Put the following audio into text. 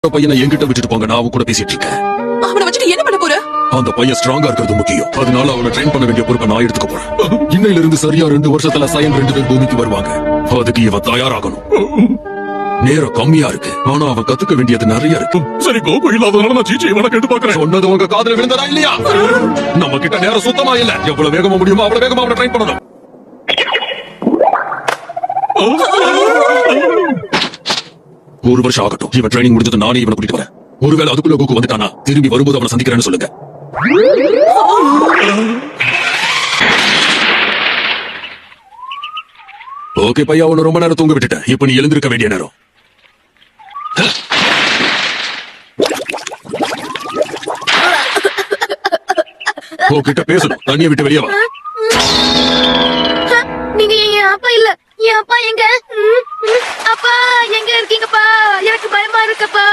பையனை என்கிட்ட விட்டுட்டு போங்க, நான் அவன் கூட பேசிட்டு இருக்கேன். அவனை வச்சுட்டு என்ன பண்ண போற? அந்த பையன் ஸ்ட்ராங்கா இருக்கிறது முக்கியம். அதனால அவனை ட்ரெயின் பண்ண வேண்டிய பொறுப்பை நான் எடுத்துக்க போறேன். இன்னையில இருந்து சரியா 2 வருஷத்துல சயன் 2 பேர் பூமிக்கு வருவாங்க. அதுக்கு இவன் தயாராகணும். நேரம் கம்மியா இருக்கு, ஆனா அவன் கத்துக்க வேண்டியது நிறைய இருக்கு. சரி, கோபம் இல்லாதனால நான் சீச்சி இவனை கேட்டு பாக்குறேன். சொன்னது உங்க காதுல விழுந்ததா இல்லையா? நம்ம கிட்ட நேரம் சுத்தமா இல்ல. எவ்வளவு வேகமா முடியுமோ அவ்வளவு வேகமா அவனை ட்ரெயின் பண்ணணும். ஒரு வருஷம் ஆகட்டும். இவன் ட்ரைனிங் முடிஞ்சது நானே இவனை கூட்டிட்டு வரேன். ஒருவேளை அதுக்குள்ள கோகு வந்துட்டானா திரும்பி வரும்போது அவனை சந்திக்கிறேன்னு சொல்லுங்க. ஓகே பையா, அவனை ரொம்ப நேரம் தூங்க விட்டுட்டேன். இப்ப நீ எழுந்திருக்க வேண்டிய நேரம். கிட்ட பேசணும். தண்ணியை விட்டு வெளியே வா. நீங்க என் அப்பா இல்ல. என் அப்பா எங்க? அப்பா எங்க இருக்கீங்கப்பா? எனக்கு பயமா இருக்குப்பா.